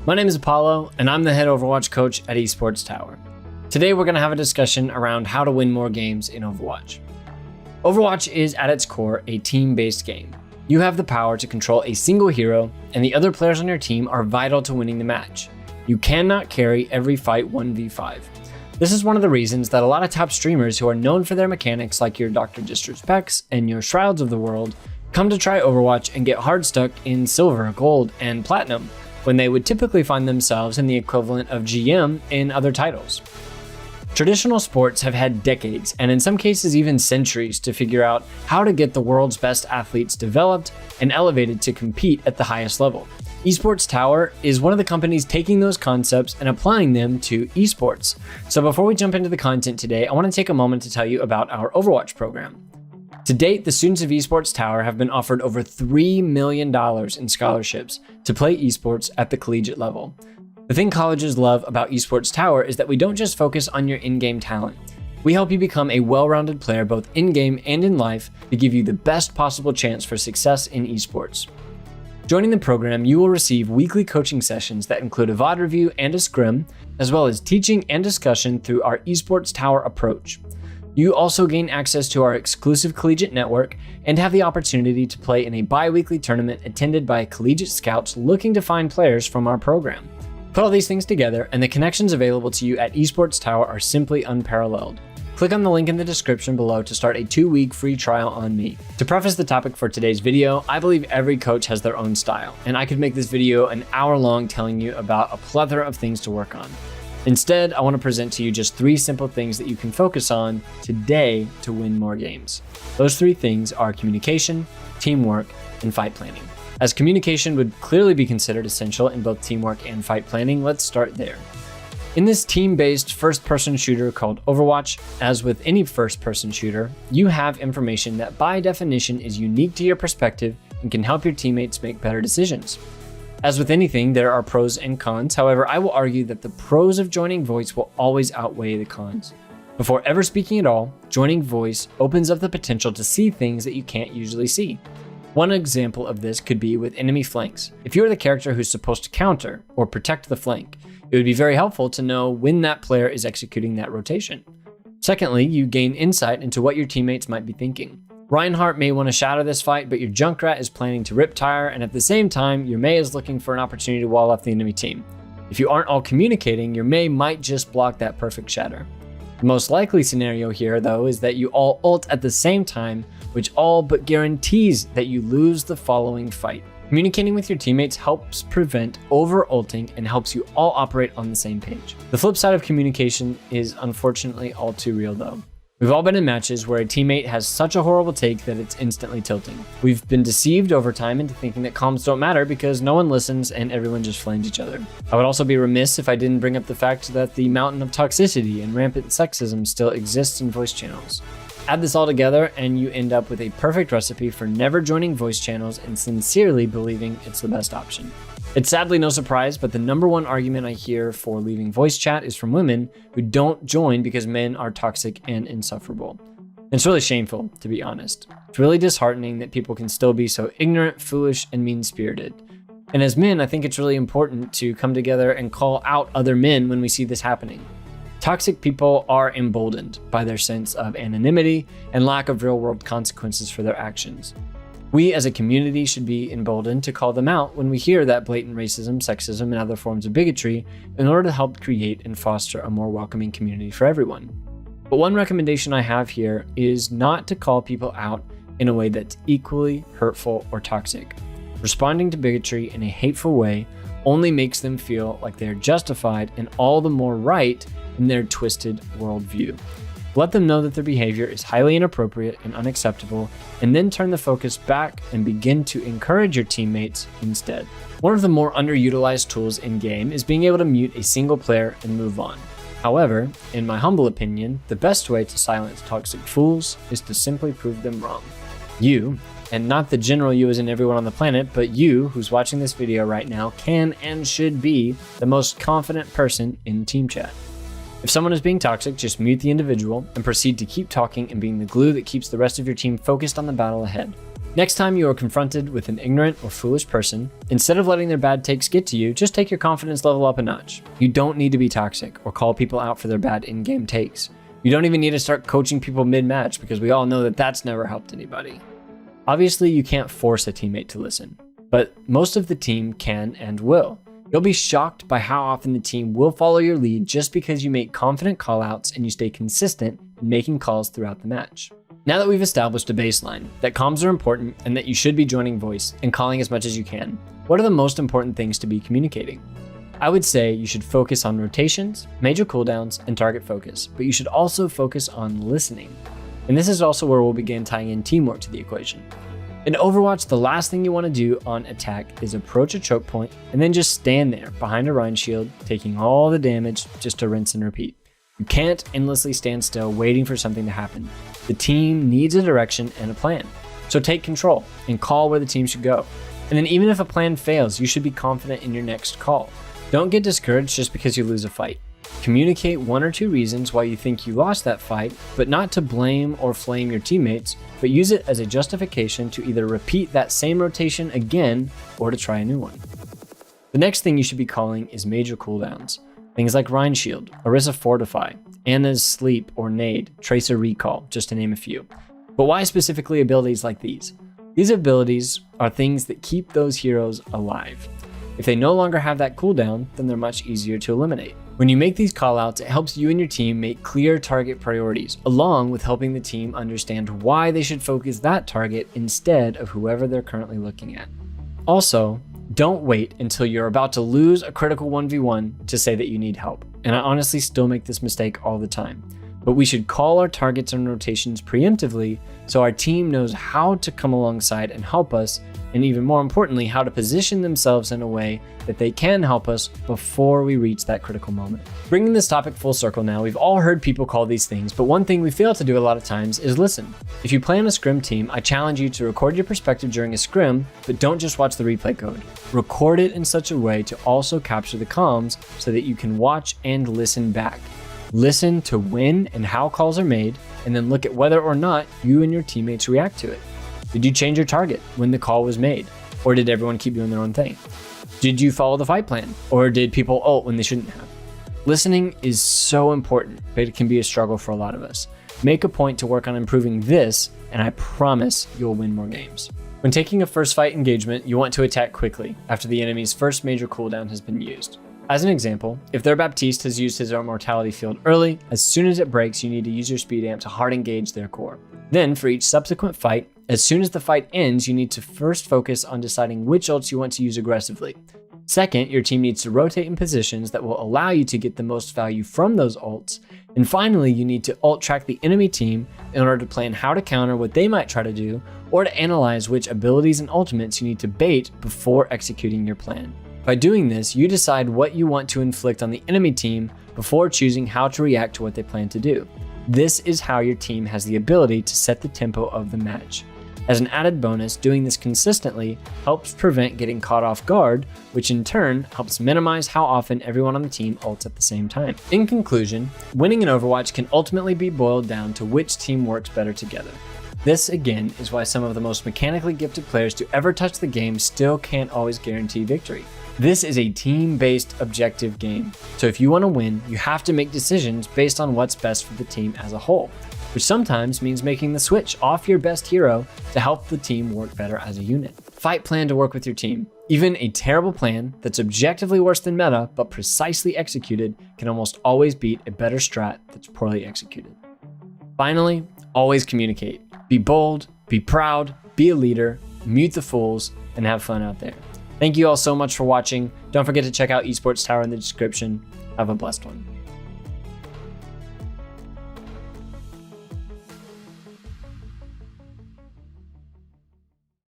My name is Apollo, and I'm the head Overwatch coach at Esports Tower. Today we're going to have a discussion around how to win more games in Overwatch. Overwatch is at its core a team-based game. You have the power to control a single hero, and the other players on your team are vital to winning the match. You cannot carry every fight 1v5. This is one of the reasons that a lot of top streamers who are known for their mechanics like your Dr. Disrespects and your Shrouds of the world come to try Overwatch and get hard stuck in silver, gold, and platinum, when they would typically find themselves in the equivalent of GM in other titles. Traditional sports have had decades, and in some cases even centuries, to figure out how to get the world's best athletes developed and elevated to compete at the highest level. Esports Tower is one of the companies taking those concepts and applying them to esports. So before we jump into the content today, I want to take a moment to tell you about our Overwatch program. To date, the students of Esports Tower have been offered over $3 million in scholarships to play esports at the collegiate level. The thing colleges love about Esports Tower is that we don't just focus on your in-game talent. We help you become a well-rounded player both in-game and in life to give you the best possible chance for success in esports. Joining the program, you will receive weekly coaching sessions that include a VOD review and a scrim, as well as teaching and discussion through our Esports Tower approach. You also gain access to our exclusive collegiate network and have the opportunity to play in a bi-weekly tournament attended by collegiate scouts looking to find players from our program. Put all these things together, and the connections available to you at Esports Tower are simply unparalleled. Click on the link in the description below to start a 2-week free trial on me. To preface the topic for today's video, I believe every coach has their own style, and I could make this video an hour long telling you about a plethora of things to work on. Instead, I want to present to you just 3 simple things that you can focus on today to win more games. Those 3 things are communication, teamwork, and fight planning. As communication would clearly be considered essential in both teamwork and fight planning, let's start there. In this team-based first-person shooter called Overwatch, as with any first-person shooter, you have information that by definition is unique to your perspective and can help your teammates make better decisions. As with anything, there are pros and cons. However, I will argue that the pros of joining voice will always outweigh the cons. Before ever speaking at all, joining voice opens up the potential to see things that you can't usually see. One example of this could be with enemy flanks. If you're the character who's supposed to counter or protect the flank, it would be very helpful to know when that player is executing that rotation. Secondly, you gain insight into what your teammates might be thinking. Reinhardt may want to shadow this fight, but your Junkrat is planning to rip tire, and at the same time, your Mei is looking for an opportunity to wall off the enemy team. If you aren't all communicating, your Mei might just block that perfect shatter. The most likely scenario here, though, is that you all ult at the same time, which all but guarantees that you lose the following fight. Communicating with your teammates helps prevent over-ulting and helps you all operate on the same page. The flip side of communication is unfortunately all too real, though. We've all been in matches where a teammate has such a horrible take that it's instantly tilting. We've been deceived over time into thinking that comms don't matter because no one listens and everyone just flames each other. I would also be remiss if I didn't bring up the fact that the mountain of toxicity and rampant sexism still exists in voice channels. Add this all together and you end up with a perfect recipe for never joining voice channels and sincerely believing it's the best option. It's sadly no surprise, but the #1 argument I hear for leaving voice chat is from women who don't join because men are toxic and insufferable. It's really shameful, to be honest. It's really disheartening that people can still be so ignorant, foolish, and mean-spirited. And as men, I think it's really important to come together and call out other men when we see this happening. Toxic people are emboldened by their sense of anonymity and lack of real-world consequences for their actions. We as a community should be emboldened to call them out when we hear that blatant racism, sexism, and other forms of bigotry in order to help create and foster a more welcoming community for everyone. But one recommendation I have here is not to call people out in a way that's equally hurtful or toxic. Responding to bigotry in a hateful way only makes them feel like they're justified and all the more right in their twisted worldview. Let them know that their behavior is highly inappropriate and unacceptable, and then turn the focus back and begin to encourage your teammates instead. One of the more underutilized tools in-game is being able to mute a single player and move on. However, in my humble opinion, the best way to silence toxic fools is to simply prove them wrong. You, and not the general you as in everyone on the planet, but you who's watching this video right now can and should be the most confident person in team chat. If someone is being toxic, just mute the individual and proceed to keep talking and being the glue that keeps the rest of your team focused on the battle ahead. Next time you are confronted with an ignorant or foolish person, instead of letting their bad takes get to you, just take your confidence level up a notch. You don't need to be toxic or call people out for their bad in-game takes. You don't even need to start coaching people mid-match because we all know that that's never helped anybody. Obviously, you can't force a teammate to listen, but most of the team can and will. You'll be shocked by how often the team will follow your lead just because you make confident callouts and you stay consistent in making calls throughout the match. Now that we've established a baseline, that comms are important and that you should be joining voice and calling as much as you can, what are the most important things to be communicating? I would say you should focus on rotations, major cooldowns, and target focus, but you should also focus on listening. And this is also where we'll begin tying in teamwork to the equation. In Overwatch, the last thing you want to do on attack is approach a choke point and then just stand there behind a Rhine shield, taking all the damage just to rinse and repeat. You can't endlessly stand still waiting for something to happen. The team needs a direction and a plan. So take control and call where the team should go. And then even if a plan fails, you should be confident in your next call. Don't get discouraged just because you lose a fight. Communicate 1 or 2 reasons why you think you lost that fight, but not to blame or flame your teammates, but use it as a justification to either repeat that same rotation again or to try a new one. The next thing you should be calling is major cooldowns. Things like Rhine Shield, Orisa Fortify, Anna's Sleep or Nade, Tracer Recall, just to name a few. But why specifically abilities like these? These abilities are things that keep those heroes alive. If they no longer have that cooldown, then they're much easier to eliminate. When you make these callouts, it helps you and your team make clear target priorities, along with helping the team understand why they should focus that target instead of whoever they're currently looking at. Also, don't wait until you're about to lose a critical 1v1 to say that you need help. And I honestly still make this mistake all the time. But we should call our targets and rotations preemptively so our team knows how to come alongside and help us, and even more importantly, how to position themselves in a way that they can help us before we reach that critical moment. Bringing this topic full circle now, we've all heard people call these things, but one thing we fail to do a lot of times is listen. If you play on a scrim team, I challenge you to record your perspective during a scrim, but don't just watch the replay code. Record it in such a way to also capture the comms so that you can watch and listen back. Listen to when and how calls are made, and then look at whether or not you and your teammates react to it. Did you change your target when the call was made? Or did everyone keep doing their own thing? Did you follow the fight plan? Or did people ult when they shouldn't have? Listening is so important, but it can be a struggle for a lot of us. Make a point to work on improving this, and I promise you'll win more games. When taking a first fight engagement, you want to attack quickly after the enemy's first major cooldown has been used. As an example, if their Baptiste has used his immortality field early, as soon as it breaks, you need to use your speed amp to hard engage their core. Then for each subsequent fight, as soon as the fight ends, you need to first focus on deciding which ults you want to use aggressively. Second, your team needs to rotate in positions that will allow you to get the most value from those ults. And finally, you need to ult track the enemy team in order to plan how to counter what they might try to do, or to analyze which abilities and ultimates you need to bait before executing your plan. By doing this, you decide what you want to inflict on the enemy team before choosing how to react to what they plan to do. This is how your team has the ability to set the tempo of the match. As an added bonus, doing this consistently helps prevent getting caught off guard, which in turn helps minimize how often everyone on the team ults at the same time. In conclusion, winning in Overwatch can ultimately be boiled down to which team works better together. This, again, is why some of the most mechanically gifted players to ever touch the game still can't always guarantee victory. This is a team-based objective game, so if you want to win, you have to make decisions based on what's best for the team as a whole, which sometimes means making the switch off your best hero to help the team work better as a unit. Fight plan to work with your team. Even a terrible plan that's objectively worse than meta, but precisely executed, can almost always beat a better strat that's poorly executed. Finally, always communicate. Be bold, be proud, be a leader, mute the fools, and have fun out there. Thank you all so much for watching. Don't forget to check out Esports Tower in the description. Have a blessed one.